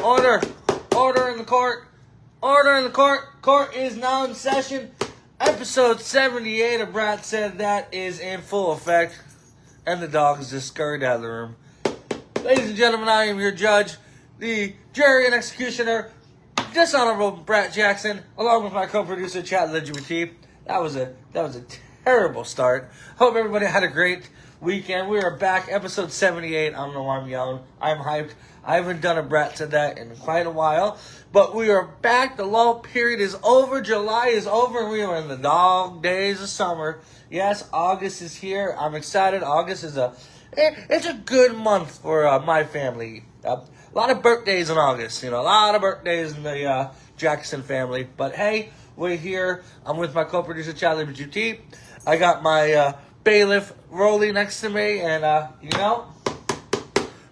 Order! Order in the court! Order in the court! Court is now in session. Episode 78 of Brat Said That is in full effect. And the dog is just scurried out of the room. Ladies and gentlemen, I am your judge, the jury and executioner, Dishonorable Brat Jackson, along with my co-producer, Chad LGBT. That was a terrible start. Hope everybody had a great weekend. We are back, episode 78. I don't know why I'm yelling. I'm hyped. I haven't done a Brat Said That in quite a while. But we are back. The lull period is over. July is over. We are in the dog days of summer. Yes, August is here. I'm excited. August is it's a good month for my family. A lot of birthdays in August. A lot of birthdays in the Jackson family. But hey, we're here. I'm with my co-producer, Charlie GT. I got my bailiff, Rolly, next to me. And,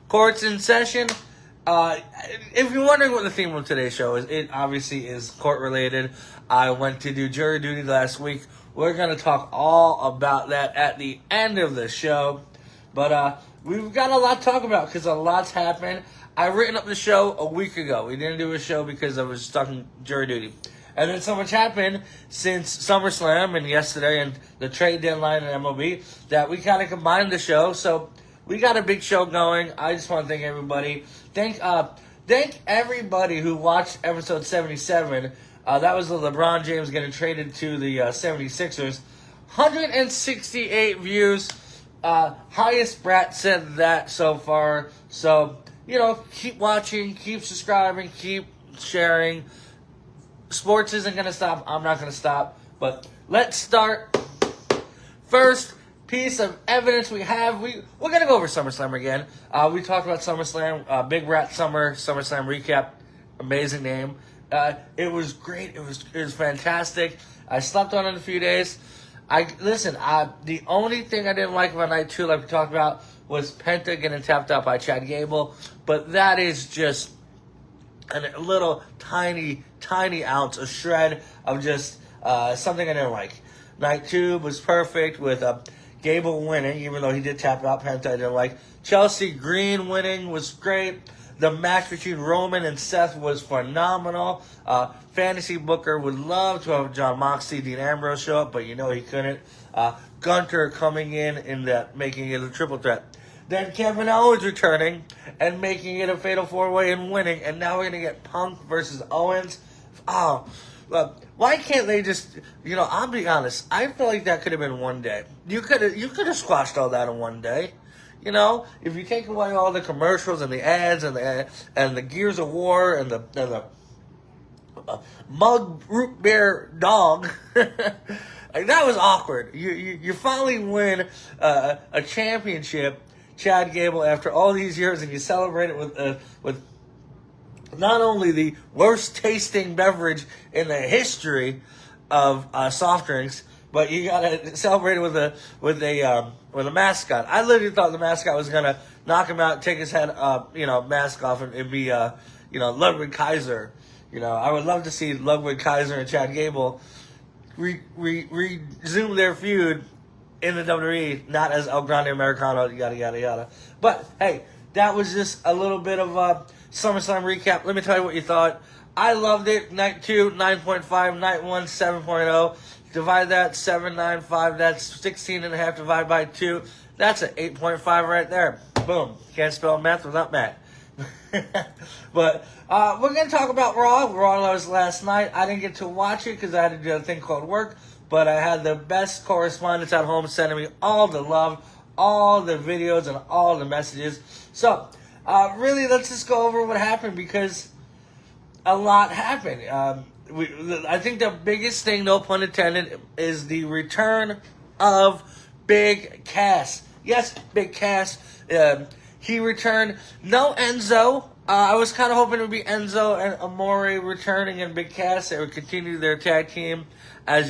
court's in session. If you're wondering what the theme of today's show is, it obviously is court-related. I went to do jury duty last week. We're going to talk all about that at the end of the show. But we've got a lot to talk about because a lot's happened. I've written up the show a week ago. We didn't do a show because I was stuck in jury duty. And then so much happened since SummerSlam and yesterday and the trade deadline and MLB that we kind of combined the show. So we got a big show going. I just want to thank everybody. Thank everybody who watched episode 77. That was the LeBron James getting traded to the 76ers. 168 views. Highest Brat Said That so far. So, keep watching, keep subscribing, keep sharing. Sports isn't going to stop. I'm not going to stop. But let's start. First piece of evidence we have. We're going to go over SummerSlam again. We talked about SummerSlam. Big Rat SummerSlam recap. Amazing name. It was great. It was fantastic. I slept on it in a few days. The only thing I didn't like about night 2, like we talked about, was Penta getting tapped out by Chad Gable. But that is just a little tiny ounce, a shred of just something I didn't like. Night 2 was perfect with Gable winning, even though he did tap out Penta. I didn't like. Chelsea Green winning was great. The match between Roman and Seth was phenomenal. Fantasy Booker would love to have John Moxley, Dean Ambrose show up, but he couldn't. Gunter coming in that, making it a triple threat. Then Kevin Owens returning and making it a fatal 4-way and winning. And now we're going to get Punk versus Owens. Oh, why can't they just, I'll be honest. I feel like that could have been one day. You could have squashed all that in one day. If you take away all the commercials and the ads and the Gears of War and the mug root beer dog, like, that was awkward. You finally win a championship, Chad Gable, after all these years, and you celebrate it with not only the worst tasting beverage in the history of soft drinks, but you gotta celebrate it with a mascot. I literally thought the mascot was gonna knock him out, take his head mask off, and be Ludwig Kaiser. I would love to see Ludwig Kaiser and Chad Gable resume their feud in the WWE, not as El Grande Americano, yada yada yada. But hey, that was just a little bit of a SummerSlam recap. Let me tell you what you thought. I loved it. Night 2, 9.5. Night 1, 7.0. Divide that, 795, that's 16.5 divided by 2. That's an 8.5 right there. Boom. Can't spell math without Matt. But we're going to talk about Raw. Raw was last night. I didn't get to watch it because I had to do a thing called work. But I had the best correspondents at home sending me all the love, all the videos, and all the messages. So, really, let's just go over what happened because a lot happened. I think the biggest thing, no pun intended, is the return of Big Cass. Yes, Big Cass. He returned. No Enzo. I was kind of hoping it would be Enzo and Amore returning and Big Cass. They would continue their tag team as,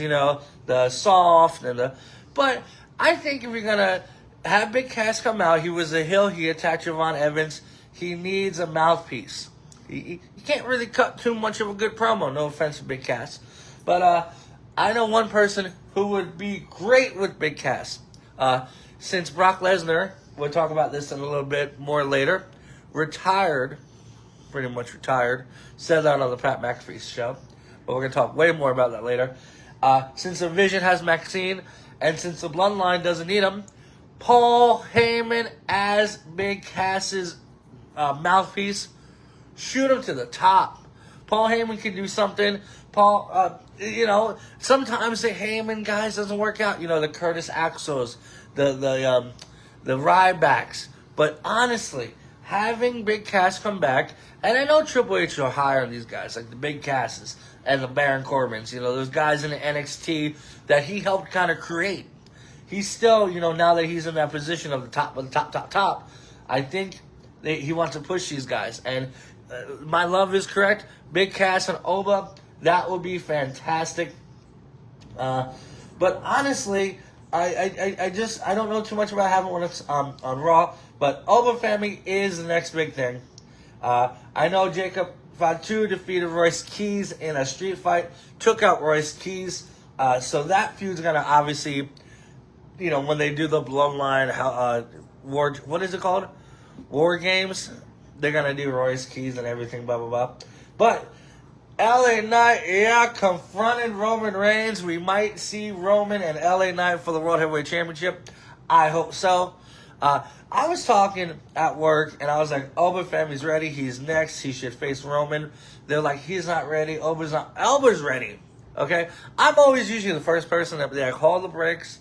the soft and the... But I think if you're going to have Big Cass come out, he was a heel. He attacked Javon Evans. He needs a mouthpiece. You can't really cut too much of a good promo. No offense to Big Cass. But I know one person who would be great with Big Cass. Since Brock Lesnar, we'll talk about this in a little bit more later, retired pretty much retired. Said that on the Pat McAfee show. But we're going to talk way more about that later. Since the Vision has Maxine, and since the Bloodline doesn't need him, Paul Heyman as Big Cass's mouthpiece. Shoot him to the top. Paul Heyman can do something. Sometimes the Heyman guys doesn't work out. The Curtis Axels, the Rybacks. But honestly, having Big Cass come back, and I know Triple H will hire these guys, like the Big Casses and the Baron Corbins, those guys in the NXT that he helped kind of create. He's still, now that he's in that position of the top, I think he wants to push these guys. And my love is correct. Big Cass and Oba, that will be fantastic. But honestly, I don't know too much about having one on Raw. But Oba family is the next big thing. I know Jacob Fatu defeated Royce Keys in a street fight, took out Royce Keys. So that feud's gonna obviously, when they do the Bloodline, what is it called? War Games. They're gonna do Royce Keys and everything, blah blah blah. But LA Knight, confronted Roman Reigns. We might see Roman and LA Knight for the World Heavyweight Championship. I hope so. I was talking at work, and I was like, Oba family's ready. He's next. He should face Roman. They're like, he's not ready. Oba's ready. Okay? I'm always usually the first person that be like, hold the brakes,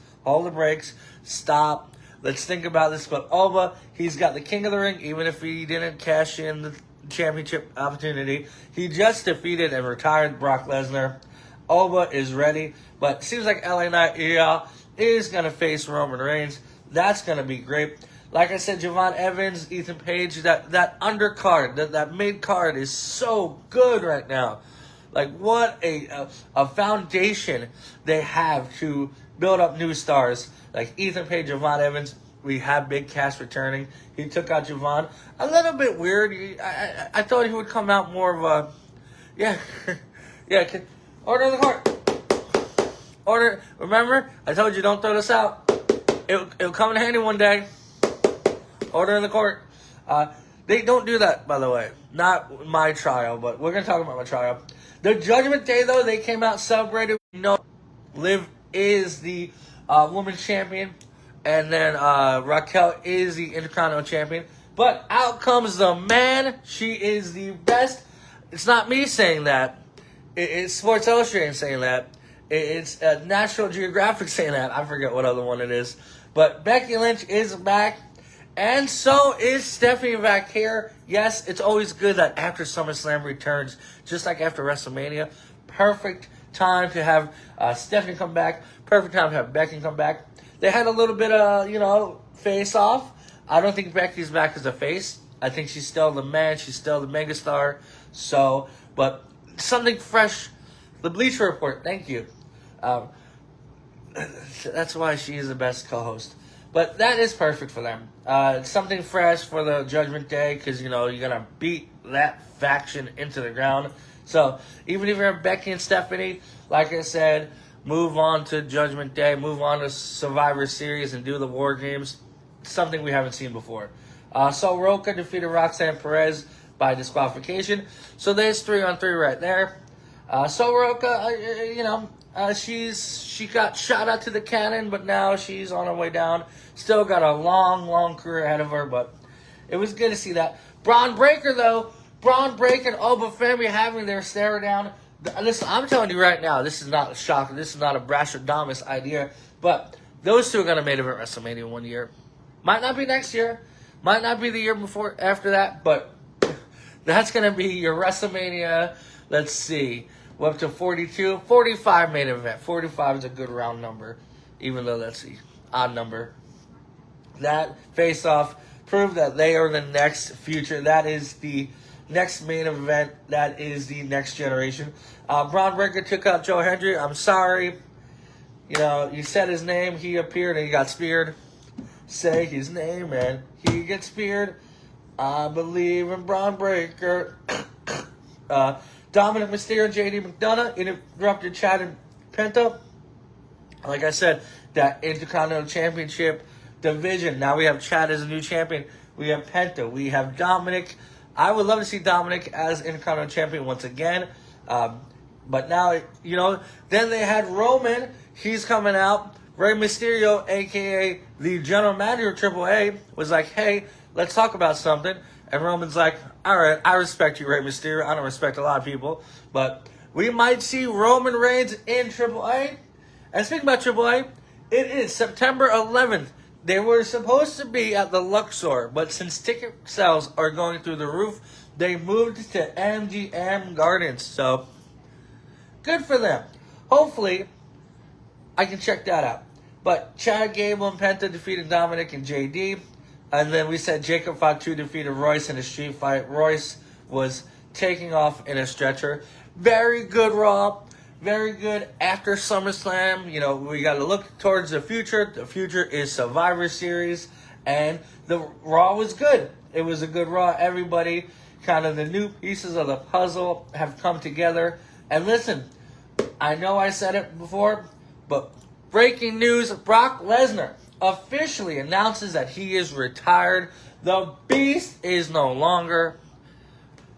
stop. Let's think about this. But Oba, he's got the King of the Ring, even if he didn't cash in the championship opportunity. He just defeated and retired Brock Lesnar. Oba is ready. But it seems like LA Knight is going to face Roman Reigns. That's going to be great. Like I said, Javon Evans, Ethan Page, that undercard, that mid-card is so good right now. Like, what a foundation they have to build up new stars. Like Ethan Page, Javon Evans. We have Big Cass returning. He took out Javon. A little bit weird. I thought he would come out more of a... Yeah. Order in the court. Order. Remember? I told you don't throw this out. It'll come in handy one day. Order in the court. They don't do that, by the way. Not my trial, but we're going to talk about my trial. The Judgment Day, though, they came out celebrated. Liv is the women's champion. And then Raquel is the Intercontinental champion. But out comes the man. She is the best. It's not me saying that. It's Sports Illustrated saying that. It's National Geographic saying that. I forget what other one it is. But Becky Lynch is back. And so is Stephanie back here. Yes, it's always good that after SummerSlam returns, just like after WrestleMania, perfect time to have Stephanie come back. Perfect time to have Becky come back. They had a little bit of, face off. I don't think Becky's back as a face. I think she's still the man. She's still the megastar. So, but something fresh. The Bleacher Report, thank you. That's why she is the best co-host. But that is perfect for them. Something fresh for the Judgment Day because, you're going to beat that faction into the ground. So, even if you're Becky and Stephanie, like I said, move on to Judgment Day, move on to Survivor Series and do the War Games. Something we haven't seen before. So, Roca defeated Roxanne Perez by disqualification. So, there's 3-on-3 right there. So, Roca, she got shot out to the cannon, but now she's on her way down. Still got a long, long career ahead of her, but it was good to see that. Braun Breaker, though. Braun Breaker and Oba family having their stare down. Listen, I'm telling you right now, this is not a shock. This is not a Brashadamus idea, but those two are going to main event WrestleMania one year. Might not be next year. Might not be the year before after that, but that's going to be your WrestleMania. Let's see. We're up to 42, 45 main event. 45 is a good round number, even though that's the odd number. That face-off proved that they are the next future. That is the next main event. That is the next generation. Braun Breaker took out Joe Hendry. I'm sorry. You said his name. He appeared and he got speared. Say his name and he gets speared. I believe in Braun Breaker. Dominic Mysterio and JD McDonough interrupted Chad and Penta. Like I said, that Intercontinental Championship division. Now we have Chad as a new champion. We have Penta. We have Dominic. I would love to see Dominic as Intercontinental Champion once again. But now, then they had Roman. He's coming out. Rey Mysterio, a.k.a. the general manager of AAA, was like, hey, let's talk about something. And Roman's like, all right, I respect you, Rey Mysterio. I don't respect a lot of people. But we might see Roman Reigns in AAA. And speaking about AAA, it is September 11th. They were supposed to be at the Luxor, but since ticket sales are going through the roof, they moved to MGM Gardens. So, good for them. Hopefully, I can check that out. But Chad Gable and Penta defeated Dominic and JD. And then we said Jacob Fatu defeated Royce in a street fight. Royce was taking off in a stretcher. Very good Raw. Very good after SummerSlam. We got to look towards the future. The future is Survivor Series. And the Raw was good. It was a good Raw. Everybody, kind of the new pieces of the puzzle have come together. And listen, I know I said it before, but breaking news, Brock Lesnar officially announces that he is retired. The Beast is no longer.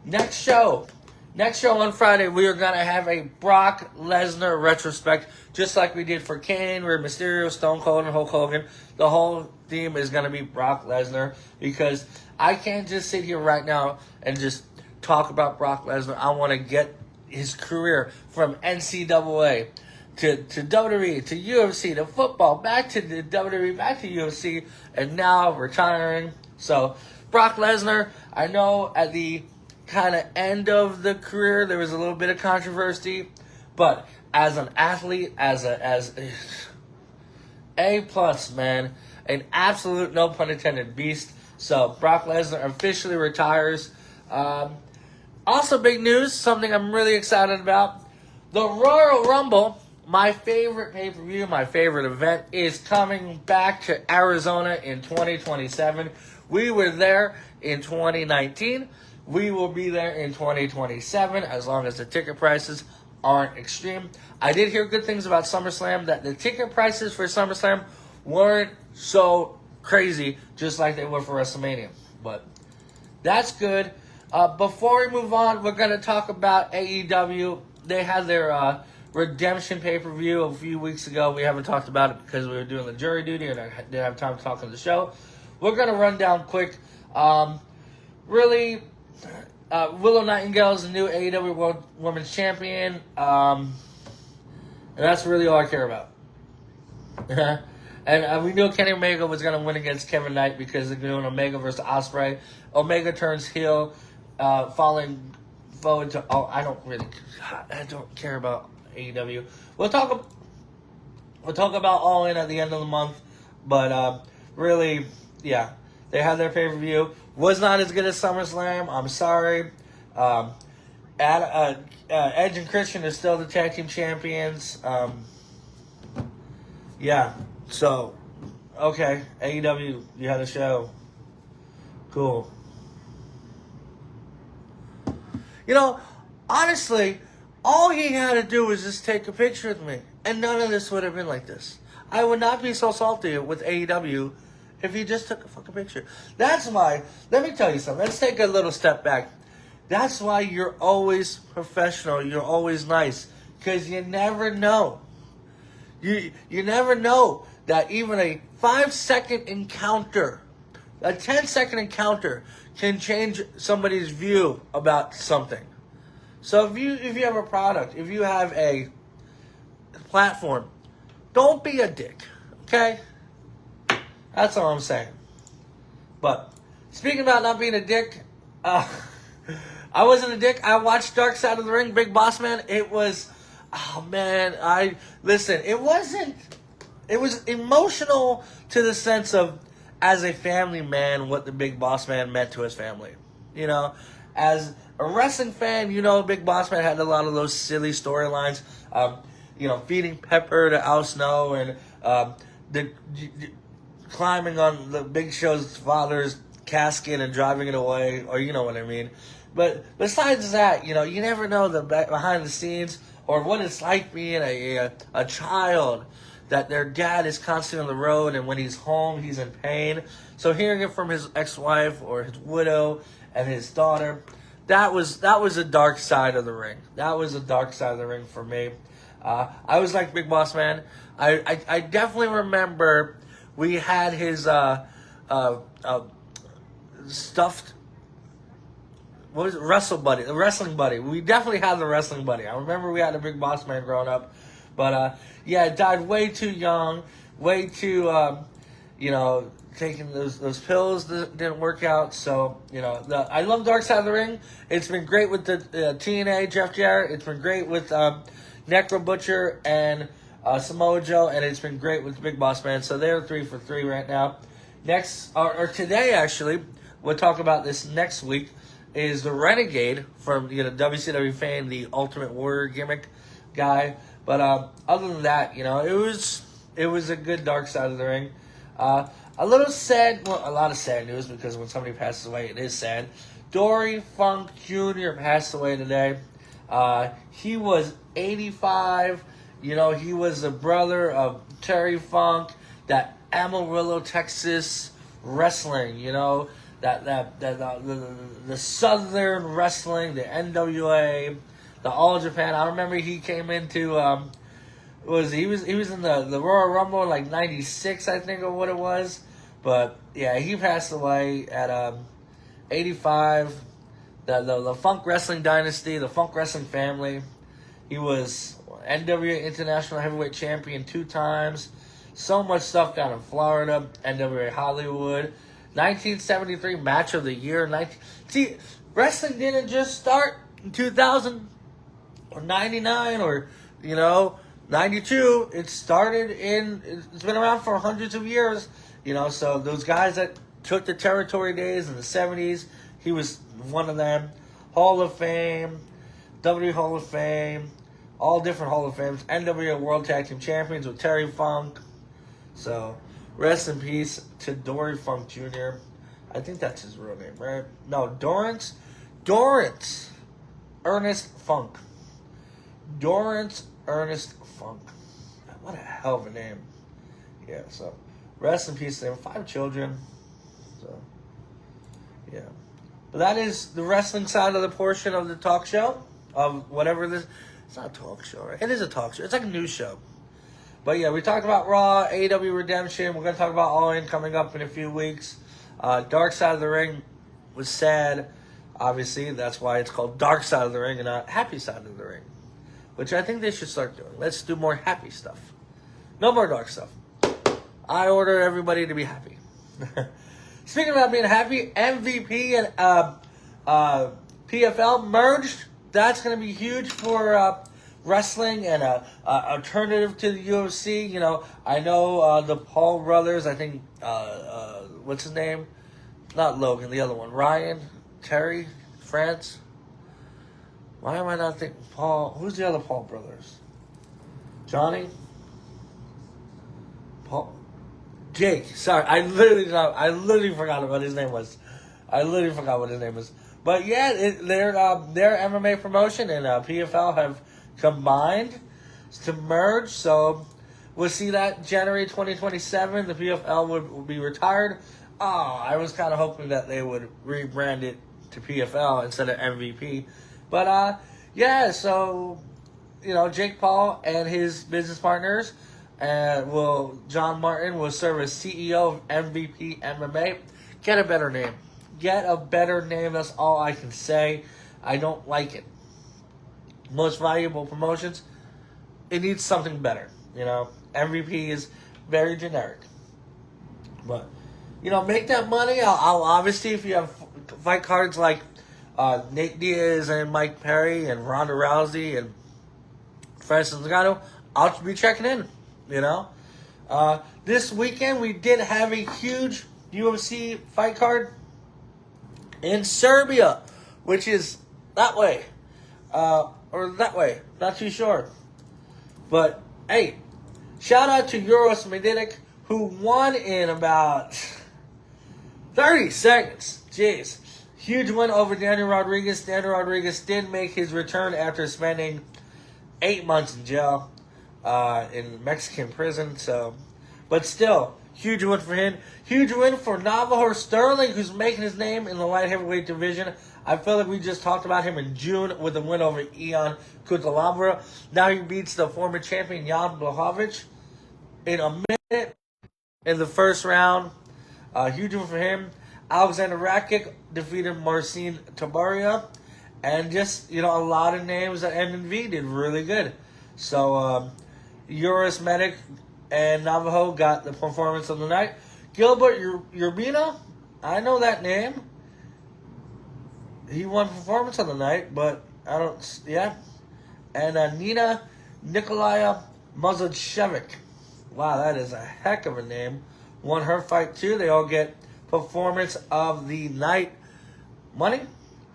Next show on Friday, we are going to have a Brock Lesnar retrospect, just like we did for Kane, Rey Mysterio, Stone Cold, and Hulk Hogan. The whole theme is going to be Brock Lesnar, because I can't just sit here right now and just talk about Brock Lesnar. I want to get his career from NCAA to WWE, to UFC, to football, back to the WWE, back to UFC, and now retiring. So, Brock Lesnar, I know at the kind of end of the career there was a little bit of controversy, but as an athlete, as A plus, man, an absolute, no pun intended, beast. So, Brock Lesnar officially retires. Also, big news, something I'm really excited about. The Royal Rumble, my favorite pay-per-view, my favorite event, is coming back to Arizona in 2027. We were there in 2019. We will be there in 2027 as long as the ticket prices aren't extreme. I did hear good things about SummerSlam, that the ticket prices for SummerSlam weren't so crazy, just like they were for WrestleMania. But that's good. Before we move on, we're going to talk about AEW. They had their Redemption pay-per-view a few weeks ago. We haven't talked about it because we were doing the jury duty and I didn't have time to talk on the show. We're going to run down quick. Willow Nightingale is the new AEW World Women's Champion. And that's really all I care about. And we knew Kenny Omega was going to win against Kevin Knight because they're doing Omega versus Ospreay. Omega turns heel, falling forward to... I don't care about AEW. We'll talk about All In at the end of the month. But really, yeah. They had their pay-per-view. Was not as good as SummerSlam. I'm sorry. Edge and Christian are still the tag team champions. Yeah. So, okay. AEW, you had a show. Cool. Honestly, all he had to do was just take a picture with me. And none of this would have been like this. I would not be so salty with AEW if he just took a fucking picture. That's why, let me tell you something. Let's take a little step back. That's why you're always professional. You're always nice. Because you never know. You never know that even a 5-second encounter, a 10-second encounter can change somebody's view about something. So if you have a product, if you have a platform, don't be a dick, okay? That's all I'm saying. But speaking about not being a dick, I wasn't a dick. I watched Dark Side of the Ring, Big Boss Man. It was, it was emotional to the sense of, as a family man, what the Big Boss Man meant to his family. As a wrestling fan, Big Boss Man had a lot of those silly storylines. Feeding Pepper to Al Snow and the climbing on the Big Show's father's casket and driving it away, or you know what I mean. But besides that, you never know the behind the scenes or what it's like being a child that their dad is constantly on the road, and when he's home, he's in pain. So hearing it from his ex-wife or his widow and his daughter, that was a dark side of the ring. That was a dark side of the ring for me. I was like Big Boss Man. I definitely remember we had his stuffed, what was it, the wrestling buddy. We definitely had the wrestling buddy. I remember we had a Big Boss Man growing up. But, died way too young, way too, taking those pills that didn't work out. So, I love Dark Side of the Ring. It's been great with the TNA, Jeff Jarrett. It's been great with Necro Butcher and Samoa Joe. And it's been great with Big Boss Man. So they're 3 for 3 right now. Next, or today actually, we'll talk about this next week, is the Renegade from WCW fame, the Ultimate Warrior gimmick guy. But other than that, it was a good Dark Side of the Ring. A lot of sad news, because when somebody passes away, it is sad. Dory Funk Jr. passed away today. He was 85. He was the brother of Terry Funk, that Amarillo, Texas wrestling. The Southern wrestling, the NWA. The All Japan. I remember he came into he was in the Royal Rumble in like '96, I think, or what it was. But yeah, he passed away at 85. The Funk Wrestling Dynasty, the Funk Wrestling family. He was NWA International Heavyweight Champion 2 times. So much stuff down in Florida. NWA Hollywood. 1973 Match of the Year. See, wrestling didn't just start in 2000. Or 99, or 92. It's been around for hundreds of years. So those guys that took the territory days in the 70s, he was one of them. Hall of Fame, WWE Hall of Fame, all different Hall of Fames. NWA World Tag Team Champions with Terry Funk. So rest in peace to Dory Funk Jr. I think that's his real name, right? No, Dorrance Ernest Funk. Dorrance Ernest Funk. What a hell of a name. Yeah, so rest in peace to him. 5 children. So, yeah. But that is the wrestling side of the portion of the talk show. Of whatever this. It's not a talk show, right? It is a talk show. It's like a news show. But yeah, we talked about Raw, AEW Redemption. We're going to talk about All In coming up in a few weeks. Dark Side of the Ring was sad. Obviously, that's why it's called Dark Side of the Ring and not Happy Side of the Ring. Which I think they should start doing. Let's do more happy stuff. No more dark stuff. I order everybody to be happy. Speaking about being happy, MVP and PFL merged. That's going to be huge for wrestling and an alternative to the UFC. I know the Paul brothers. I think, what's his name? Not Logan, the other one. Ryan, Terry, France. Why am I not thinking Paul? Who's the other Paul brothers? Johnny? Paul? Jake. Sorry, I literally forgot what his name was. But yeah, their MMA promotion and PFL have combined to merge. So we'll see that January 2027. The PFL will be retired. I was kind of hoping that they would rebrand it to PFL instead of MVP. But, so, Jake Paul and his business partners, John Martin will serve as CEO of MVP MMA. Get a better name. That's all I can say. I don't like it. Most valuable promotions, it needs something better. MVP is very generic. But, make that money. I'll obviously, if you have fight cards like Nate Diaz and Mike Perry and Ronda Rousey and Francis Ngannou, I'll be checking in, This weekend we did have a huge UFC fight card in Serbia, which is that way. Or that way. Not too sure. But, hey, shout out to Uros Medic, who won in about 30 seconds. Jeez. Huge win over Daniel Rodriguez. Daniel Rodriguez did make his return after spending 8 months in jail. in Mexican prison. So, but still, huge win for him. Huge win for Navajo Sterling, who's making his name in the light heavyweight division. I feel like we just talked about him in June with a win over Ion Cutelambra. Now he beats the former champion Jan Blachowicz in a minute in the first round. Huge win for him. Alexander Rakic defeated Marcin Tabaria. And just, a lot of names that M&V did really good. So, Uris Medic and Navajo got the performance of the night. Gilbert Urbina, I know that name. He won performance of the night, but I don't, yeah. And Nina Nikolaya Mazachevich. Wow, that is a heck of a name. Won her fight too. They all get performance of the night money.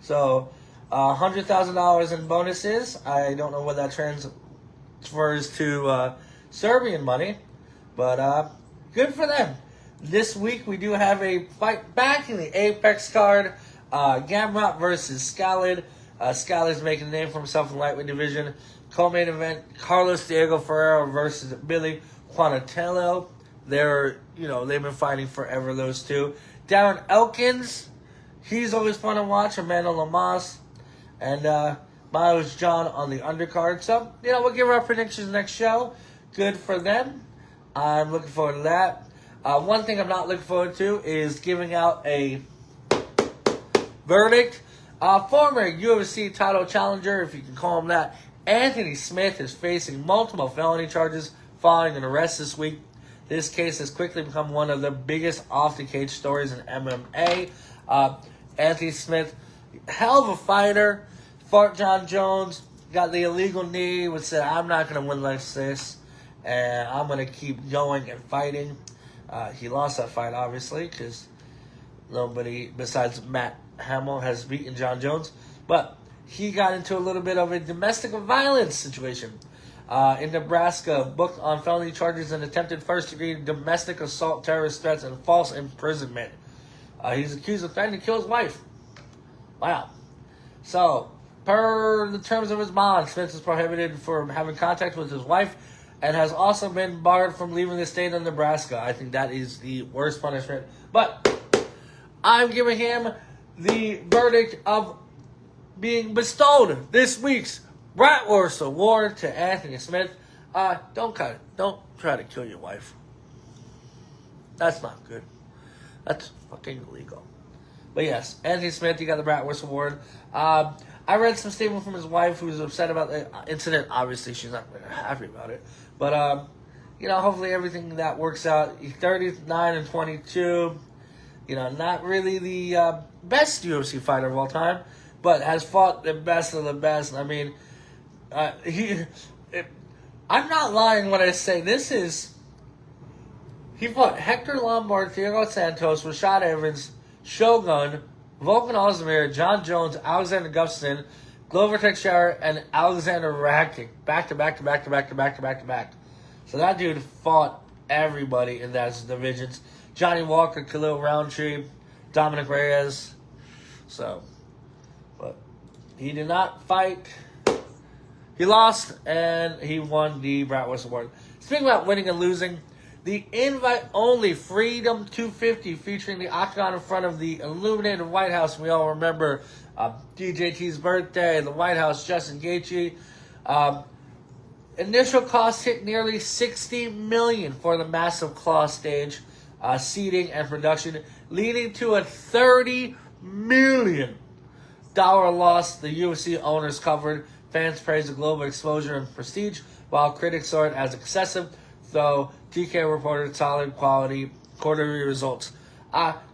So, $100,000 in bonuses. I don't know what that transfers to Serbian money, but good for them. This week we do have a fight back in the Apex card. Gamrot versus Scalid. Scalid's making a name for himself in the lightweight division. Co-main event, Carlos Diego Ferreira versus Billy Quanatello. They've been fighting forever, those two. Darren Elkins, he's always fun to watch. Amanda Lamas. And Miles John on the undercard. So, we'll give our predictions next show. Good for them. I'm looking forward to that. One thing I'm not looking forward to is giving out a verdict. Former UFC title challenger, if you can call him that, Anthony Smith is facing multiple felony charges following an arrest this week. This case has quickly become one of the biggest off-the-cage stories in MMA. Anthony Smith, hell of a fighter. Fought John Jones, got the illegal knee, which said, I'm not going to win like this, and I'm going to keep going and fighting. He lost that fight, obviously, because nobody besides Matt Hamill has beaten John Jones. But he got into a little bit of a domestic violence situation in Nebraska, booked on felony charges and attempted first-degree domestic assault, terrorist threats, and false imprisonment. He's accused of threatening to kill his wife. Wow. So, per the terms of his bond, Smith is prohibited from having contact with his wife and has also been barred from leaving the state of Nebraska. I think that is the worst punishment. But I'm giving him the verdict of being bestowed this week's Bratwurst Award to Anthony Smith. Don't try to kill your wife. That's not good. That's fucking illegal. But yes, Anthony Smith, he got the Bratwurst Award. I read some statement from his wife who was upset about the incident. Obviously, she's not very happy about it. But, hopefully everything that works out. He's 39-22. Not really the best UFC fighter of all time, but has fought the best of the best. I mean, I'm not lying when I say he fought Hector Lombard, Thiago Santos, Rashad Evans, Shogun, Volkan Ozdemir, John Jones, Alexander Gustafsson, Glover Teixeira, and Alexander Rakic. Back to back. So that dude fought everybody in those divisions. Johnny Walker, Khalil Roundtree, Dominic Reyes. So, but he did not fight. He lost, and he won the Bratwurst Award. Speaking about winning and losing, the invite-only Freedom 250 featuring the Octagon in front of the illuminated White House. We all remember DJT's birthday, the White House, Justin Gaethje. Initial cost hit nearly $60 million for the massive claw stage, seating, and production, leading to a $30 million loss. The UFC owners covered. Fans praised the global exposure and prestige, while critics saw it as excessive, though TK reported solid quality quarterly results.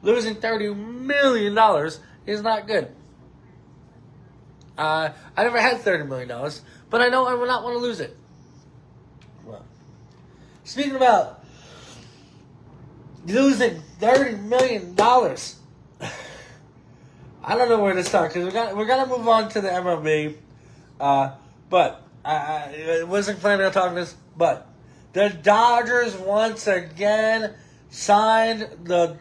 Losing $30 million is not good. I never had $30 million, but I know I would not want to lose it. Well, speaking about losing $30 million, I don't know where to start because we're gonna move on to the MLB. But I wasn't planning on talking this, but the Dodgers once again signed the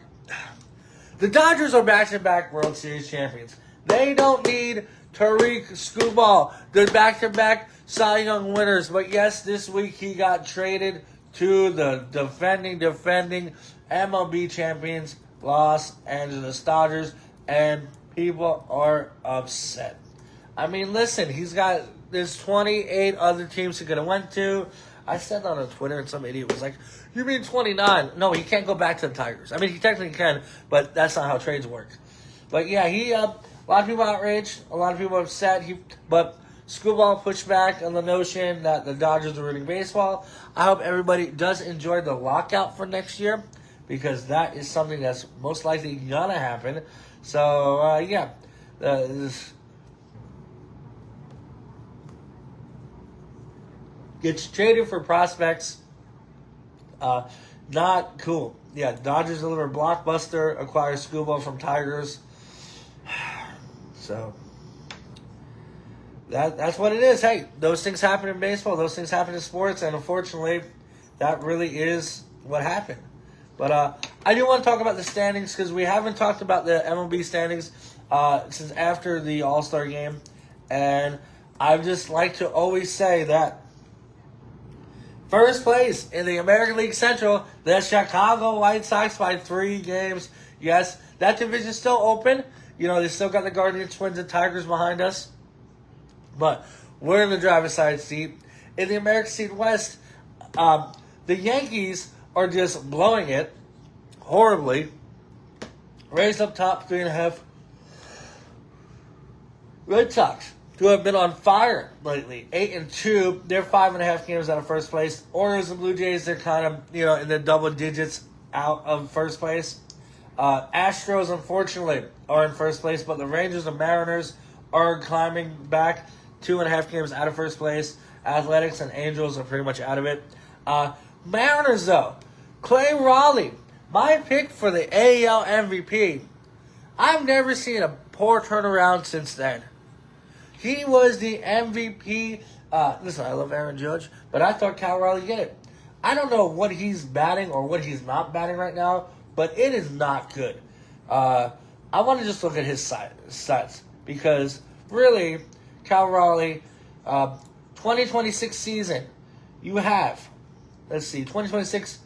Dodgers are back-to-back World Series champions. They don't need Tariq Skubal, the back-to-back Cy Young winners. But yes, this week he got traded to the defending MLB champions, Los Angeles Dodgers, and people are upset. I mean, listen, there's 28 other teams he could have went to. I said that on Twitter, and some idiot was like, "You mean 29?" No, he can't go back to the Tigers. I mean, he technically can, but that's not how trades work. But yeah, a lot of people outraged, a lot of people upset. But Skubal pushed back on the notion that the Dodgers are ruining baseball. I hope everybody does enjoy the lockout for next year, because that is something that's most likely gonna happen. So yeah, gets traded for prospects. Not cool. Yeah, Dodgers deliver blockbuster, acquire Skubal from Tigers. So that's what it is. Hey, those things happen in baseball. Those things happen in sports, and unfortunately, that really is what happened. But I do want to talk about the standings, because we haven't talked about the MLB standings since after the All-Star game, and I just like to always say that first place in the American League Central, the Chicago White Sox by 3 games. Yes, that division's still open. You know, they still got the Guardians, Twins, and Tigers behind us. But we're in the driver's side seat. In the American League West, the Yankees are just blowing it horribly. Rays up top, 3.5. Red Sox, who have been on fire lately, 8-2. They're 5.5 games out of first place. Orioles and Blue Jays, they're kind of, in the double digits out of first place. Astros, unfortunately, are in first place, but the Rangers and Mariners are climbing back 2.5 games out of first place. Athletics and Angels are pretty much out of it. Mariners, though, Clay Raleigh, my pick for the AL MVP. I've never seen a poor turnaround since then. He was the MVP. Listen, I love Aaron Judge, but I thought Cal Raleigh get it. I don't know what he's batting or what he's not batting right now, but it is not good. I want to just look at his stats, because really, Cal Raleigh, 2026 season, you have, 2026,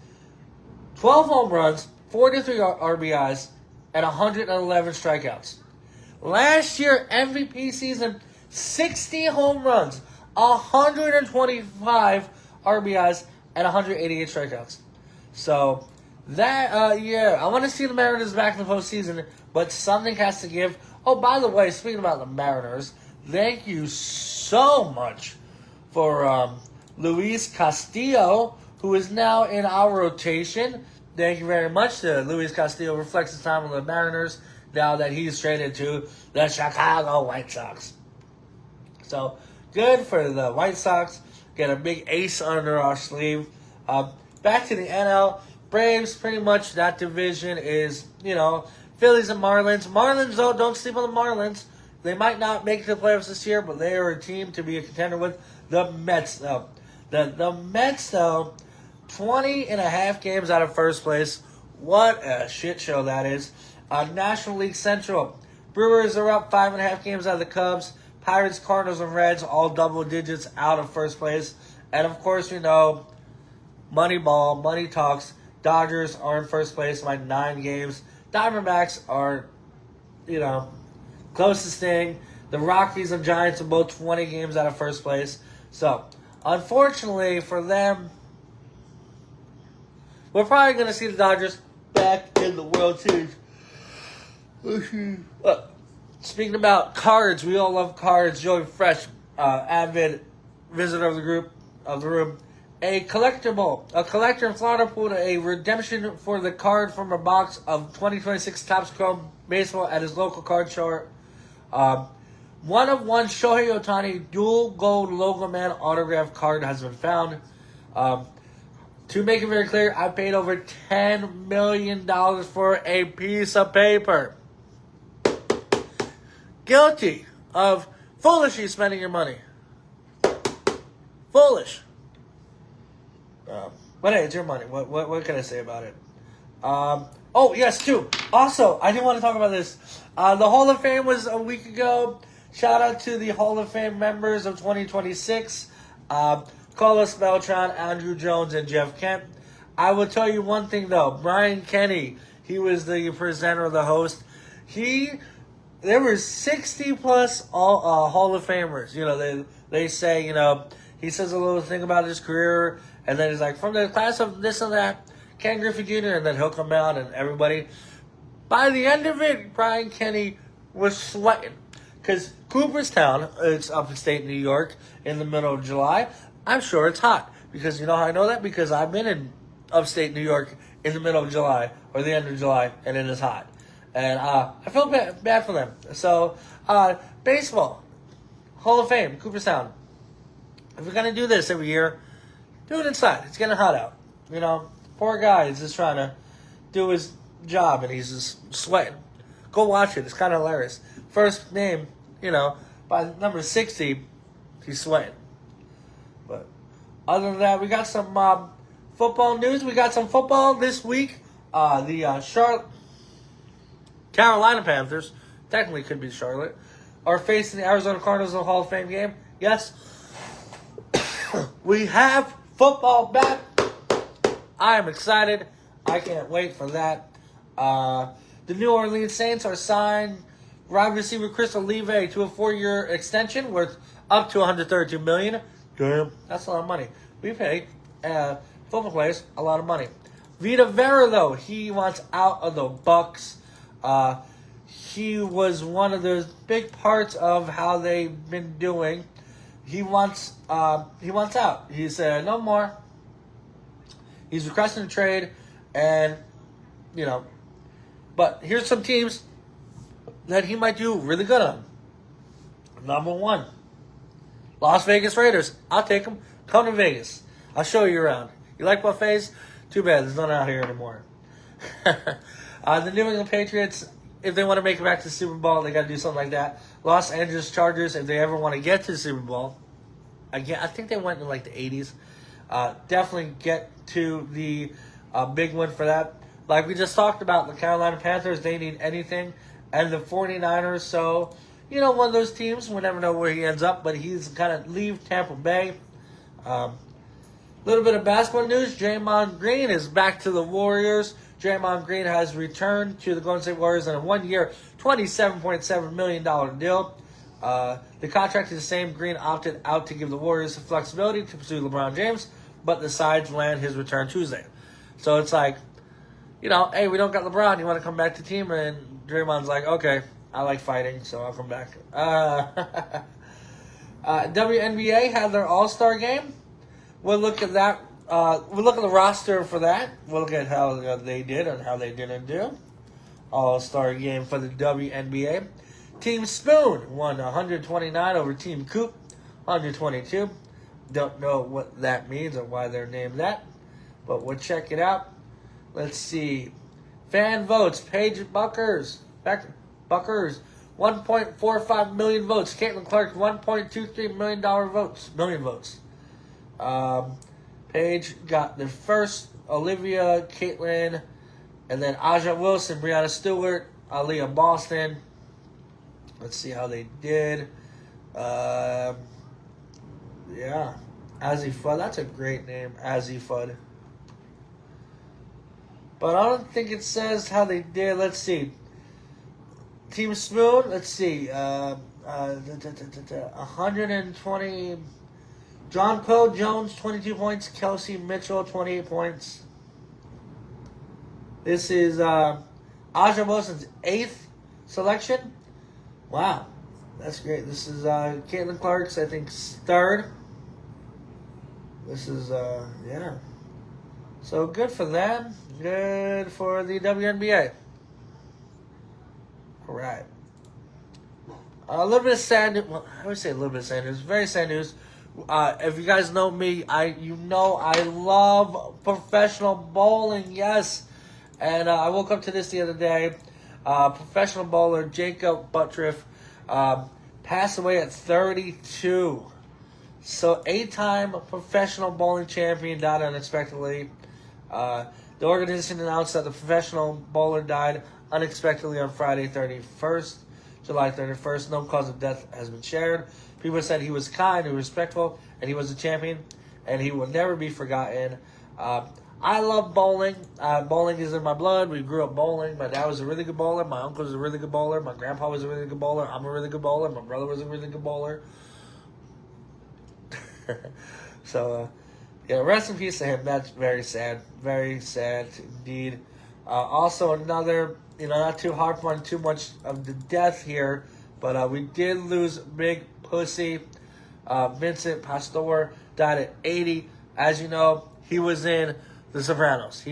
12 home runs, 43 RBIs, and 111 strikeouts. Last year, MVP season, 60 home runs, 125 RBIs, and 188 strikeouts. So, that, yeah, I want to see the Mariners back in the postseason, but something has to give. Oh, by the way, speaking about the Mariners, thank you so much for Luis Castillo, who is now in our rotation. Thank you very much to Luis Castillo. Reflects his time on the Mariners now that he's traded to the Chicago White Sox. So, good for the White Sox. Get a big ace under our sleeve. Back to the NL. Braves, pretty much that division is, Phillies and Marlins. Marlins, though, don't sleep on the Marlins. They might not make the playoffs this year, but they are a team to be a contender with. The Mets, though. The Mets, though, 20.5 games out of first place. What a shit show that is. National League Central. Brewers are up 5.5 games out of the Cubs. Pirates, Cardinals, and Reds all double digits out of first place. And, of course, Moneyball, money talks. Dodgers are in first place by 9 games. Diamondbacks are, closest thing. The Rockies and Giants are both 20 games out of first place. So, unfortunately for them, we're probably going to see the Dodgers back in the World Series. Speaking about cards, we all love cards. Joey Fresh, avid visitor of the room. A collector in Florida pulled a redemption for the card from a box of 2026 Topps Chrome Baseball at his local card store. One of one Shohei Ohtani dual gold logo man autograph card has been found. To make it very clear, I paid over $10 million for a piece of paper. Guilty of foolishly spending your money. Foolish. But hey, it's your money. What can I say about it? Oh, yes, too. Also, I did want to talk about this. The Hall of Fame was a week ago. Shout out to the Hall of Fame members of 2026. Carlos Beltran, Andrew Jones, and Jeff Kent. I will tell you one thing though. Brian Kenny, he was the presenter, the host. There were 60 plus Hall of Famers. You know, they say, you know, he says a little thing about his career, and then he's like, from the class of this and that, Ken Griffey Jr., and then he'll come out and everybody. By the end of it, Brian Kenny was sweating. Because Cooperstown, it's upstate New York, in the middle of July. I'm sure it's hot. Because you know how I know that? Because I've been in upstate New York in the middle of July, or the end of July, and it is hot. And I feel bad for them. So, baseball, Hall of Fame, Cooperstown. If we're going to do this every year, do it inside. It's getting hot out. You know, poor guy is just trying to do his job, and he's just sweating. Go watch it. It's kind of hilarious. First name, you know, by number 60, he's sweating. But other than that, we got some football news. We got some football this week. The Carolina Panthers, technically could be Charlotte, are facing the Arizona Cardinals in the Hall of Fame game. Yes, we have football back. I am excited. I can't wait for that. The New Orleans Saints are signed wide receiver Chris Olave to a 4-year extension worth up to $132 million. Damn, that's a lot of money. We pay football players a lot of money. Vita Vea, though, he wants out of the Bucs. He was one of the big parts of how they've been doing. He wants out. He said no more. He's requesting a trade, and you know. But here's some teams that he might do really good on. Number 1, Las Vegas Raiders. I'll take them. Come to Vegas. I'll show you around. You like buffets? Too bad. There's none out here anymore. The New England Patriots, if they want to make it back to the Super Bowl, they got to do something like that. Los Angeles Chargers, if they ever want to get to the Super Bowl, again, I think they went in like the 80s. Definitely get to the big one for that. Like we just talked about, the Carolina Panthers, they need anything. And the 49ers, so, you know, one of those teams, we'll never know where he ends up, but he's going to leave Tampa Bay. Little bit of basketball news. Draymond Green is back to the Warriors. Draymond Green has returned to the Golden State Warriors in a 1-year, $27.7 million deal. The contract is the same. Green opted out to give the Warriors the flexibility to pursue LeBron James, but decides to land his return Tuesday. So it's like, you know, hey, we don't got LeBron. You want to come back to the team? And Draymond's like, okay, I like fighting, so I'll come back. WNBA had their All-Star game. We'll look at that. We'll look at the roster for that. We'll look at how they did and how they didn't do. All-Star game for the WNBA. Team Spoon won 129 over Team Coop, 122. Don't know what that means or why they're named that, but we'll check it out. Let's see. Fan votes. Paige Buckers. 1.45 million votes. Caitlin Clark, $1.23 million votes. Paige got the first. Olivia, Caitlin, and then Aja Wilson, Brianna Stewart, Aaliyah Boston. Let's see how they did. Yeah. Azzy Fudd. That's a great name. Azzy Fudd. But I don't think it says how they did. Let's see. Team Spoon, let's see. 120. John Poe Jones, 22 points. Kelsey Mitchell, 28 points. This is Aja Wilson's 8th selection. Wow. That's great. This is Caitlin Clark's, I think, 3rd. This is, yeah. So good for them. Good for the WNBA. All right. A little bit of sad news. Well, I would say a little bit of sad news. Very sad news. If you guys know me, you know I love professional bowling. Yes. And I woke up to this the other day. Professional bowler Jacob Buttriff passed away at 32. So 8-time professional bowling champion died unexpectedly. The organization announced that the professional bowler died unexpectedly on Friday, 31st July 31st. No cause of death has been shared. People said he was kind and respectful, and he was a champion, and he will never be forgotten. I love bowling. Bowling is in my blood. We grew up bowling. My dad was a really good bowler. My uncle was a really good bowler. My grandpa was a really good bowler. I'm a really good bowler. My brother was a really good bowler. So, rest in peace to him. That's very sad. Very sad indeed. Also, another, not too hard on too much of the death here, but we did lose Big Pussy. Vincent Pastore died at 80. As you know, he was in The Sopranos.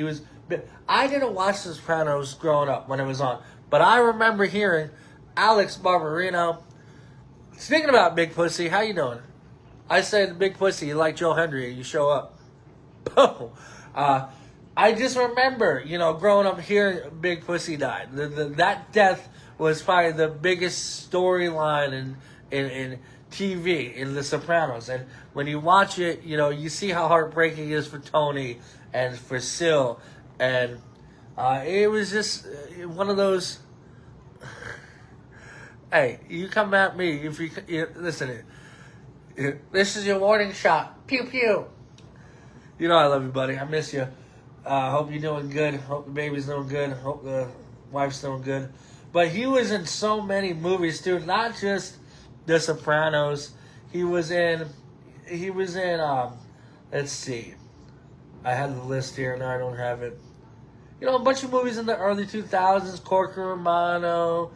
I didn't watch The Sopranos growing up when it was on, but I remember hearing Alex Barbarino speaking about Big Pussy. How you doing? I said, Big Pussy, you like Joe Hendry, you show up. Boom. I just remember, growing up hearing Big Pussy died. That death was probably the biggest storyline in TV, in The Sopranos. And when you watch it, you see how heartbreaking it is for Tony and for Sil. And it was just one of those... Hey, you come at me if you listen. This is your warning shot. Pew pew. I love you, buddy. I miss you. Hope you're doing good. Hope the baby's doing good. Hope the wife's doing good. But he was in so many movies too, not just The Sopranos. He was in. Let's see. I had the list here, now I don't have it. A bunch of movies in the early 2000s: Courtroom, Mono,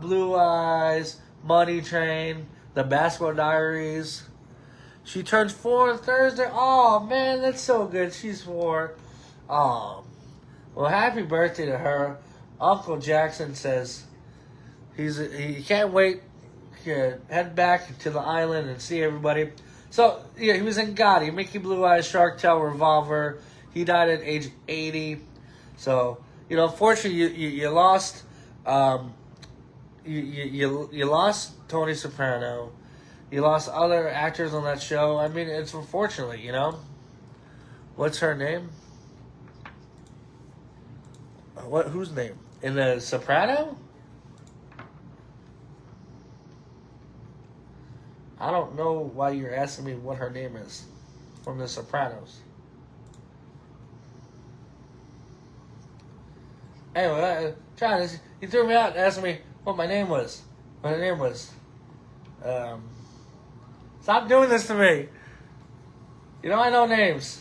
Blue Eyes, Money Train, The Basketball Diaries. She turns 4 on Thursday. Oh, man, that's so good. She's 4. Well, happy birthday to her. Uncle Jackson says he can't wait to head back to the island and see everybody. So, he was in Gotti, Mickey Blue Eyes, Shark Tale, Revolver. He died at age 80. So, unfortunately, you lost... You lost Tony Soprano. You lost other actors on that show. I mean, it's unfortunately, What's her name? Whose name? In The Soprano? I don't know why you're asking me what her name is from The Sopranos. Anyway, you threw me out asking me what my name was. What her name was. Stop doing this to me. I know names.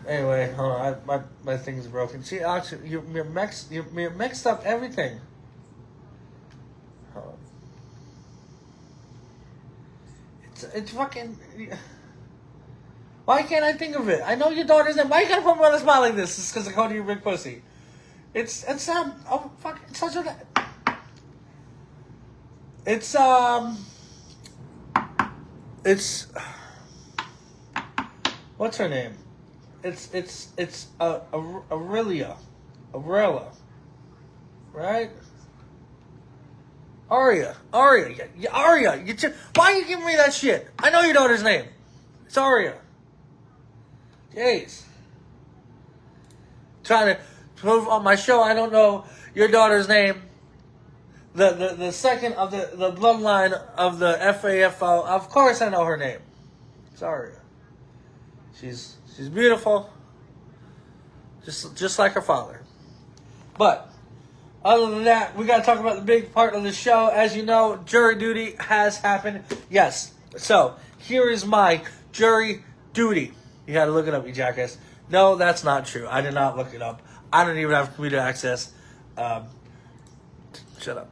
Anyway, hold on. My thing's broken. See, actually, you mixed up everything. Hold on. It's fucking... Why can't I think of it? I know your daughter's name. Why you gotta put me on the spot like this? It's because I called you Big Pussy. It's such a... It's what's her name? It's Aurelia, right? Aria. Why are you giving me that shit? I know your daughter's name. It's Aria. Jeez. Trying to prove on my show I don't know your daughter's name. The second of the bloodline of the FAFO. Of course I know her name. It's Aria. She's beautiful. Just like her father. But other than that, we gotta talk about the big part of the show. As you know, jury duty has happened. Yes. So here is my jury duty. You had to look it up, you jackass. No, that's not true. I did not look it up. I don't even have computer access. Shut up.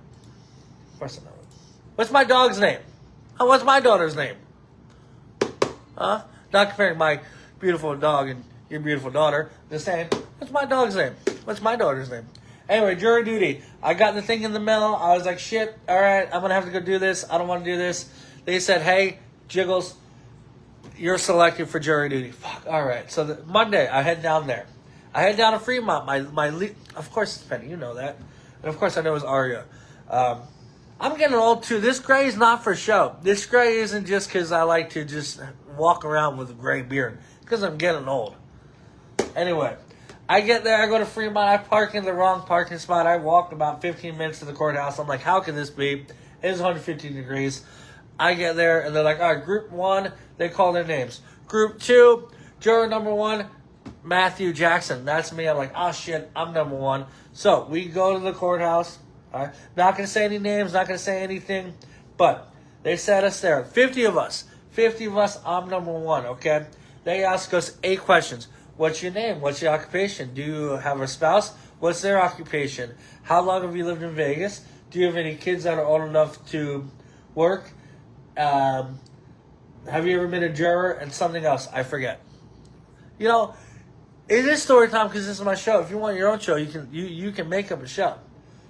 Of course I know it. What's my dog's name? Oh, what's my daughter's name? Huh? Not comparing my beautiful dog and your beautiful daughter. Just saying, what's my dog's name? What's my daughter's name? Anyway, jury duty. I got the thing in the mail. I was like, shit, all right, I'm going to have to go do this. I don't want to do this. They said, hey, Jiggles, you're selected for jury duty. Fuck, all right. So Monday, I head down there. I head down to Fremont. Of course it's Penny, you know that. And of course I know it's Aria. I'm getting old too. This gray is not for show. This gray isn't just because I like to just walk around with a gray beard. Because I'm getting old. Anyway, I get there, I go to Fremont, I park in the wrong parking spot. I walk about 15 minutes to the courthouse. I'm like, how can this be? It's 115 degrees. I get there, and they're like, all right, group 1, they call their names. Group 2, juror number 1, Matthew Jackson. That's me. I'm like, oh, shit, I'm number 1. So we go to the courthouse. All right? Not going to say any names, not going to say anything, but they set us there. 50 of us, I'm number 1, okay? They ask us 8 questions. What's your name? What's your occupation? Do you have a spouse? What's their occupation? How long have you lived in Vegas? Do you have any kids that are old enough to work? Have you ever been a juror? And something else, I forget. You know, it is story time because this is my show. If you want your own show, you can make up a show.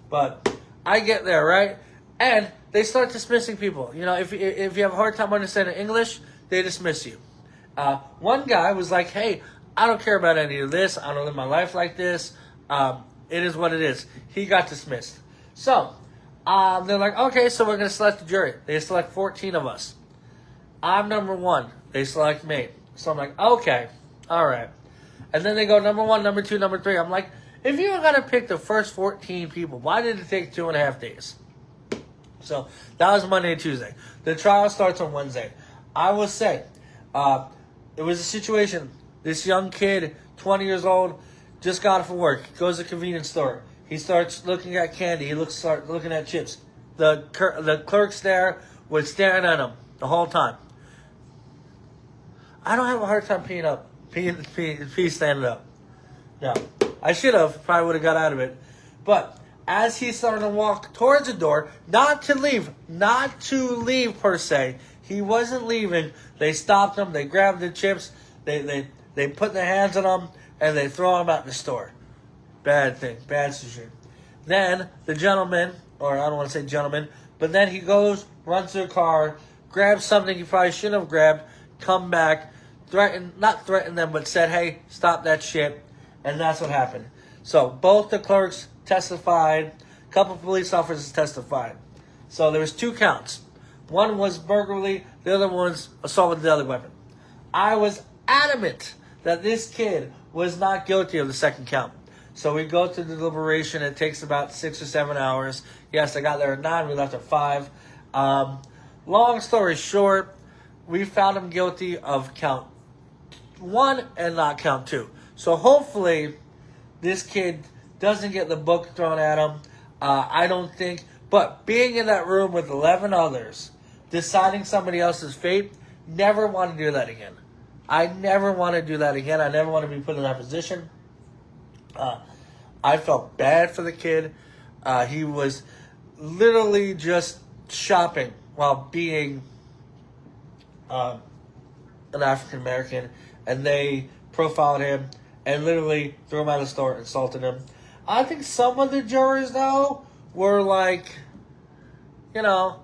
But I get there, right? And they start dismissing people. You know, if you have a hard time understanding English, they dismiss you. One guy was like, hey, I don't care about any of this. I don't live my life like this. It is what it is. He got dismissed. So, they're like, okay, so we're going to select the jury. They select 14 of us. I'm number 1. They select me. So I'm like, okay, all right. And then they go number 1, number 2, number 3. I'm like, if you were going to pick the first 14 people, why did it take 2.5 days? So that was Monday and Tuesday. The trial starts on Wednesday. I will say, it was a situation. This young kid, 20 years old, just got off of work. He goes to a convenience store. He starts looking at candy. He starts looking at chips. The clerks there were staring at him the whole time. I don't have a hard time peeing standing up. No, I should have. Probably would have got out of it. But as he started to walk towards the door, not to leave per se. He wasn't leaving. They stopped him. They grabbed the chips. They put their hands on him, and they throw him out the store. Bad thing. Bad situation. Then the gentleman, or I don't want to say gentleman, but then he goes, runs to the car, grabs something he probably shouldn't have grabbed, come back, not threatened them, but said, hey, stop that shit. And that's what happened. So both the clerks testified. A couple of police officers testified. So there was 2 counts. One was burglary. The other one was assault with a deadly weapon. I was adamant that this kid was not guilty of the second count. So we go to the deliberation. It takes about 6 or 7 hours. Yes, I got there at 9. We left at 5. Long story short, we found him guilty of count 1 and not count 2. So hopefully this kid doesn't get the book thrown at him. I don't think. But being in that room with 11 others, deciding somebody else's fate, never want to do that again. I never want to do that again. I never want to be put in that position. I felt bad for the kid. He was literally just shopping while being an African American, and they profiled him and literally threw him out of the store, insulted him. I think some of the jurors, though, were like, you know,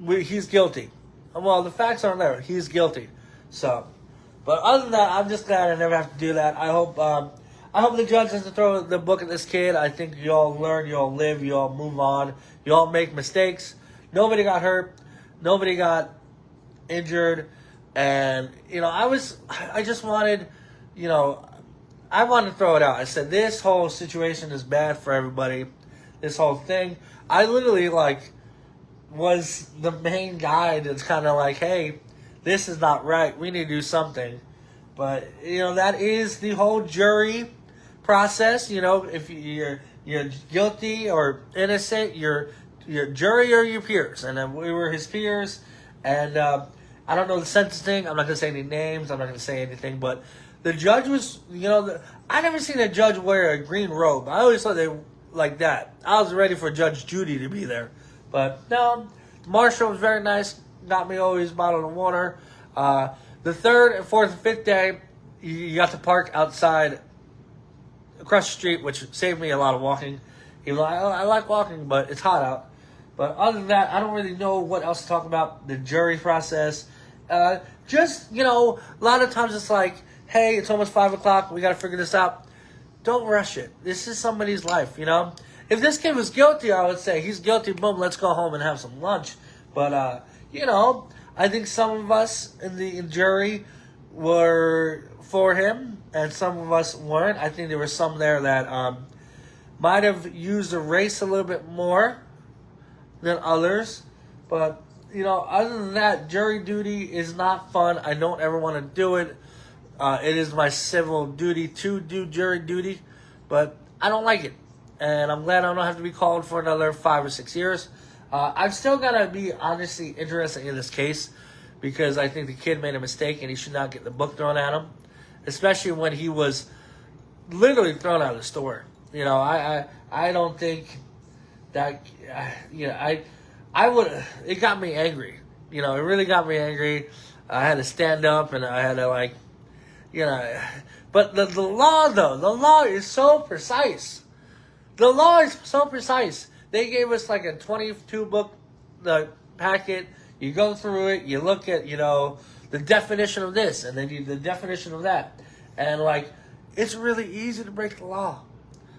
he's guilty. Well, the facts aren't there. He's guilty. So, but other than that, I'm just glad I never have to do that. I hope the judge doesn't throw the book at this kid. I think you all learn, you all live, you all move on, you all make mistakes. Nobody got hurt. Nobody got injured. And, you know, I just wanted, you know, I wanted to throw it out. I said, this whole situation is bad for everybody. This whole thing. I literally, was the main guy that's kind of like, hey, this is not right. We need to do something. But, you know, that is the whole jury process. You know, if you're guilty or innocent, your jury or your peers. And then we were his peers. And I don't know the sentencing. I'm not going to say any names. I'm not going to say anything. But the judge was, you know, I never seen a judge wear a green robe. I always thought they like that. I was ready for Judge Judy to be there. But no, Marshall was very nice. Got me always a bottle of water. The 3rd and 4th and 5th day, you got to park outside across the street, which saved me a lot of walking. Even though I like walking, but it's hot out. But other than that, I don't really know what else to talk about. The jury process. Just, you know, a lot of times it's like, hey, it's almost 5 o'clock. We got to figure this out. Don't rush it. This is somebody's life, you know. If this kid was guilty, I would say he's guilty. Boom, let's go home and have some lunch. But, you know, I think some of us in the jury, were for him, and some of us weren't. I think there were some there that might have used the race a little bit more than others. But, other than that, jury duty is not fun. I don't ever want to do it. It is my civil duty to do jury duty, but I don't like it. And I'm glad I don't have to be called for another 5 or 6 years. I'm still going to be honestly interested in this case because I think the kid made a mistake and he should not get the book thrown at him, especially when he was literally thrown out of the store. I don't think that, I would, it got me angry. It really got me angry. I had to stand up and I had to but the law though, the law is so precise. The law is so precise. They gave us like a 22 book packet. You go through it, you look at, the definition of this and then the definition of that. And it's really easy to break the law.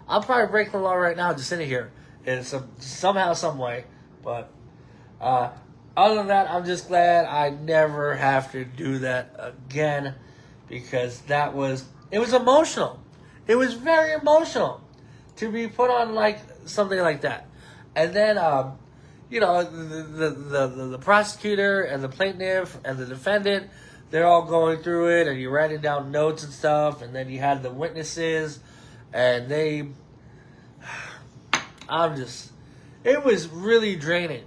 I'll probably break the law right now just sitting here in somehow, some way. But other than that, I'm just glad I never have to do that again because it was emotional. It was very emotional to be put on something like that. And then, the prosecutor and the plaintiff and the defendant, they're all going through it and you're writing down notes and stuff. And then you had the witnesses and it was really draining.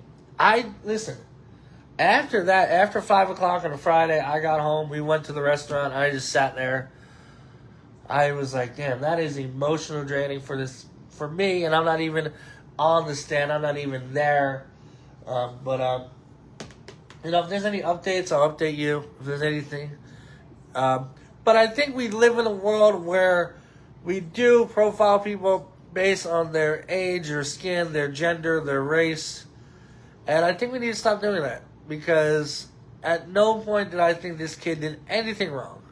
After that, after 5 o'clock on a Friday, I got home. We went to the restaurant. I just sat there. I was like, damn, that is emotional draining for me. And I'm not even on the stand. I'm not even there. If there's any updates, I'll update you if there's anything. But I think we live in a world where we do profile people based on their age, their skin, their gender, their race. And I think we need to stop doing that. Because at no point did I think this kid did anything wrong.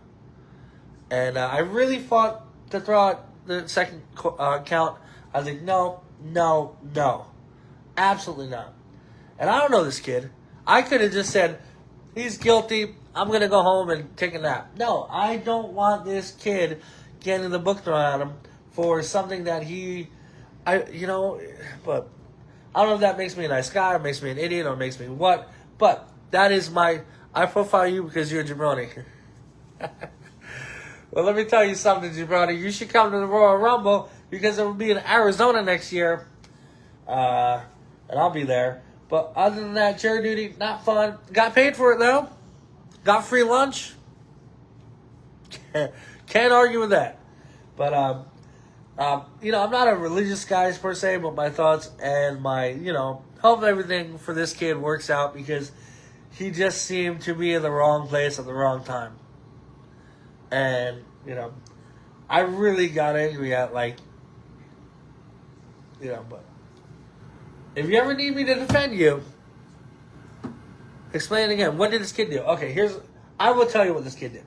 And I really fought to throw out the second count. I was like, no. Absolutely not. And I don't know this kid. I could have just said, he's guilty. I'm going to go home and take a nap. No, I don't want this kid getting the book thrown at him for something that but I don't know if that makes me a nice guy or makes me an idiot or makes me what. But that is I profile you because you're a jabroni. Well, let me tell you something, jabroni. You should come to the Royal Rumble because it will be in Arizona next year. And I'll be there. But other than that, jury duty, not fun. Got paid for it, though. Got free lunch. Can't argue with that. But, I'm not a religious guy per se, but my thoughts and my, hope everything for this kid works out because he just seemed to be in the wrong place at the wrong time. And, I really got angry at, but if you ever need me to defend you, explain it again. What did this kid do? Okay, I will tell you what this kid did.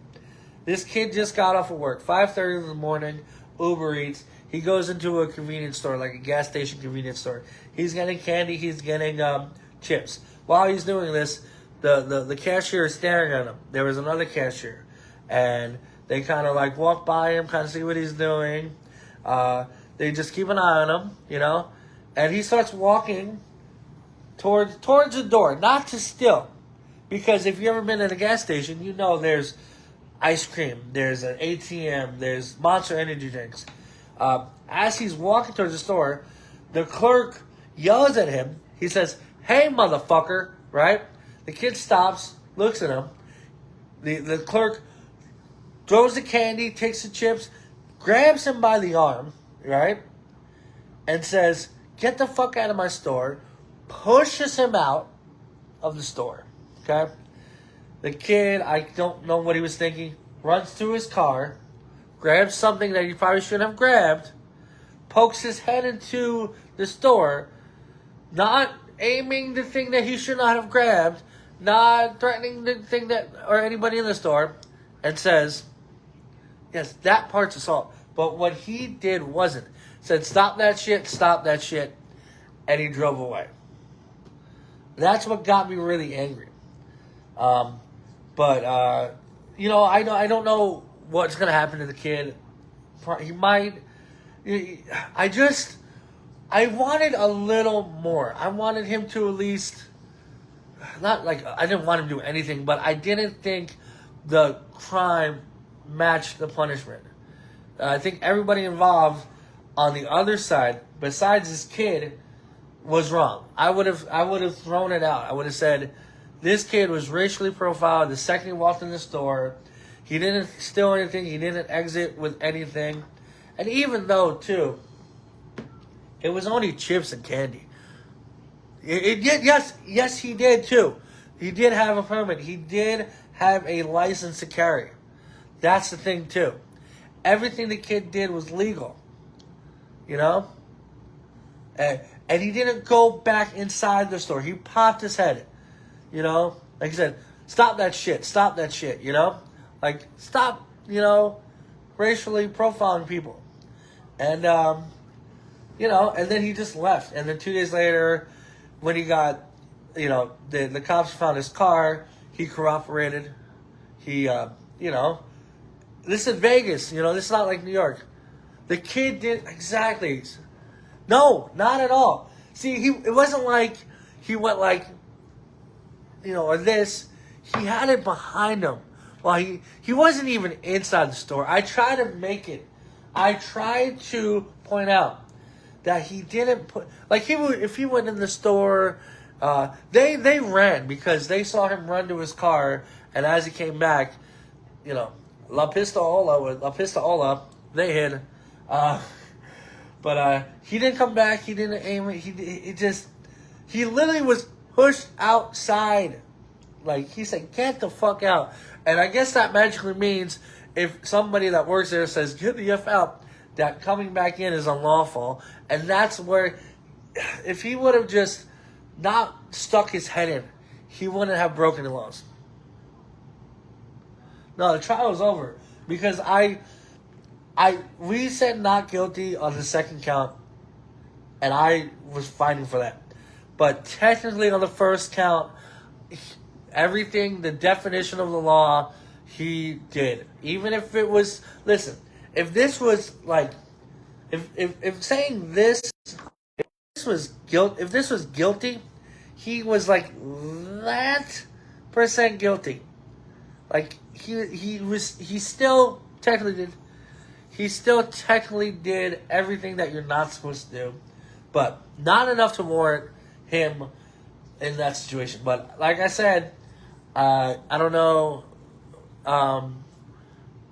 This kid just got off of work, 5:30 in the morning, Uber Eats. He goes into a convenience store, like a gas station convenience store. He's getting candy. He's getting chips. While he's doing this, the cashier is staring at him. There was another cashier. And they kind of walk by him, kind of see what he's doing. They just keep an eye on him, And he starts walking towards the door, not to steal. Because if you've ever been at a gas station, there's ice cream, there's an ATM, there's Monster Energy drinks. As he's walking towards the store, the clerk yells at him. He says, "Hey, motherfucker," right? The kid stops, looks at him. The clerk throws the candy, takes the chips, grabs him by the arm, right? And says, "Get the fuck out of my store," pushes him out of the store, okay? The kid, I don't know what he was thinking, runs to his car, grabs something that he probably shouldn't have grabbed, pokes his head into the store, not aiming the thing that he should not have grabbed, not threatening the thing or anybody in the store, and says, yes, that part's assault. But what he did wasn't. Said, stop that shit, and he drove away. That's what got me really angry. I don't know what's gonna happen to the kid. He might. I wanted a little more. I wanted him to at least, not like I didn't want him to do anything, but I didn't think the crime matched the punishment. I think everybody involved on the other side, besides this kid, was wrong. I would have thrown it out. I would have said, this kid was racially profiled the second he walked in the store. He didn't steal anything. He didn't exit with anything. And even though, too, it was only chips and candy. Yes, he did, too. He did have a permit. He did have a license to carry. That's the thing, too. Everything the kid did was legal. You know? And he didn't go back inside the store. He popped his head. You know? Like I said, stop that shit. Stop that shit, you know? Like, stop, racially profiling people. And, and then he just left. And then 2 days later, when he got, the cops found his car, he cooperated. He, this is Vegas, this is not like New York. The kid did exactly. No, not at all. See, it wasn't like he went like, or this. He had it behind him. Well, he wasn't even inside the store. I tried to point out that he didn't put, like, if he went in the store, they ran because they saw him run to his car, and as he came back, La Pistola, they hid. But he didn't come back. He didn't aim it. He literally was pushed outside. Like, he said, get the fuck out. And I guess that magically means if somebody that works there says, get the F out, that coming back in is unlawful. And that's where, if he would have just not stuck his head in, he wouldn't have broken the laws. No, the trial was over. Because we said not guilty on the second count, and I was fighting for that. But technically on the first count, everything, the definition of the law, he did. Even if it was, listen, if this was like, if saying this, if this was guilty, he was like that % guilty. Like he still technically did everything that you're not supposed to do, but not enough to warrant him in that situation. But like I said, I don't know.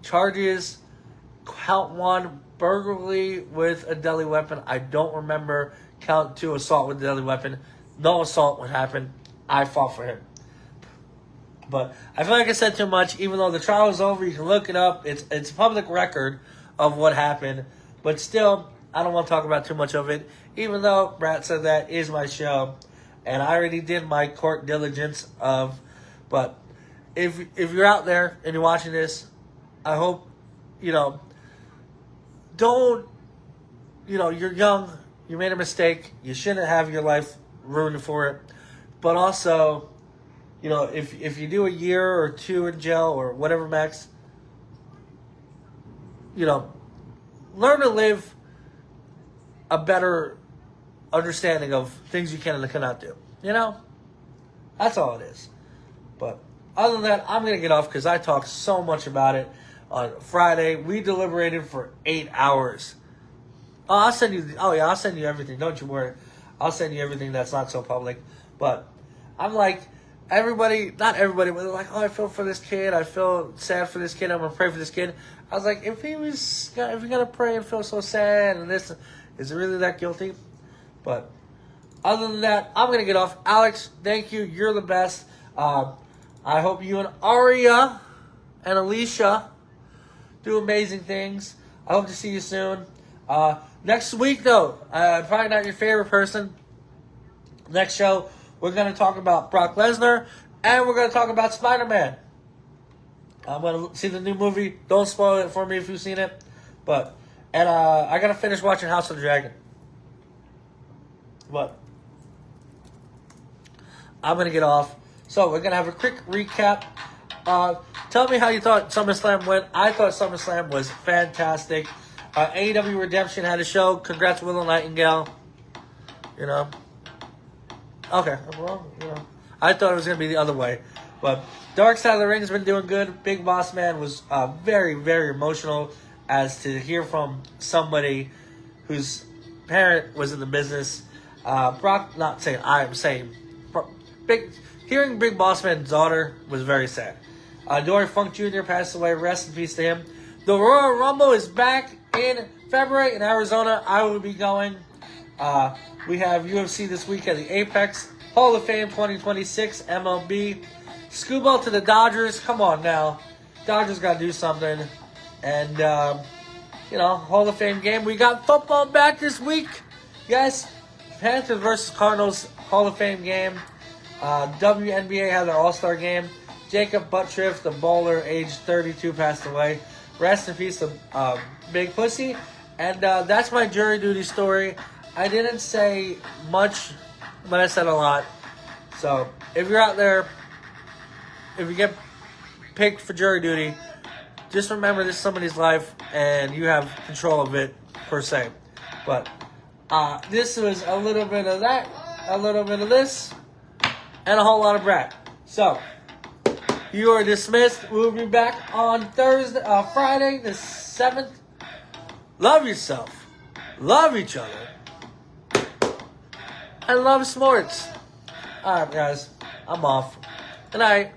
Charges, count 1, burglary with a deadly weapon. I don't remember. Count 2, assault with a deadly weapon. No assault would happen. I fought for him. But I feel like I said too much. Even though the trial is over, you can look it up. It's public record of what happened. But still, I don't want to talk about too much of it. Even though Brat Said That is my show, and I already did my court diligence of. But if you're out there and you're watching this, I hope, don't, you're young, you made a mistake, you shouldn't have your life ruined for it. But also, if you do a year or 2 in jail or whatever max, learn to live a better understanding of things you can and cannot do. That's all it is. But other than that, I'm going to get off because I talked so much about it on Friday. We deliberated for 8 hours. I'll send you everything. Don't you worry. I'll send you everything that's not so public. But I'm like, not everybody, but they're like, I feel for this kid. I feel sad for this kid. I'm going to pray for this kid. I was like, if you're going to pray and feel so sad and this, is it really that guilty? But other than that, I'm going to get off. Alex, thank you. You're the best. I hope you and Aria and Alicia do amazing things. I hope to see you soon. Next week, though, probably not your favorite person. Next show, we're going to talk about Brock Lesnar, and we're going to talk about Spider-Man. I'm going to see the new movie. Don't spoil it for me if you've seen it. And I got to finish watching House of the Dragon. But I'm going to get off. So we're going to have a quick recap. Tell me how you thought SummerSlam went. I thought SummerSlam was fantastic. AEW Redemption had a show. Congrats, Willow Nightingale. You know. Okay, well, you know. I thought it was going to be the other way. But Dark Side of the Ring has been doing good. Big Boss Man was very, very emotional as to hear from somebody whose parent was in the business. Brock, not saying I am saying, hearing Big Boss Man's daughter was very sad. Dory Funk Jr. passed away. Rest in peace to him. The Royal Rumble is back in February in Arizona. I will be going. We have UFC this week at the Apex. Hall of Fame 2026, MLB. Skubal to the Dodgers. Come on now. Dodgers got to do something. And, Hall of Fame game. We got football back this week. Yes. Panthers versus Cardinals Hall of Fame game. WNBA had their All-Star game. Jacob Buttriff, the bowler, age 32, passed away. Rest in peace to Big Pussy. And that's my jury duty story. I didn't say much, but I said a lot. So, if you're out there, if you get picked for jury duty, just remember this is somebody's life, and you have control of it, per se. But, this was a little bit of that, a little bit of this, and a whole lot of Brat. So, you are dismissed. We'll be back on Friday the 7th. Love yourself. Love each other. And love sports. Alright, guys. I'm off. Good night.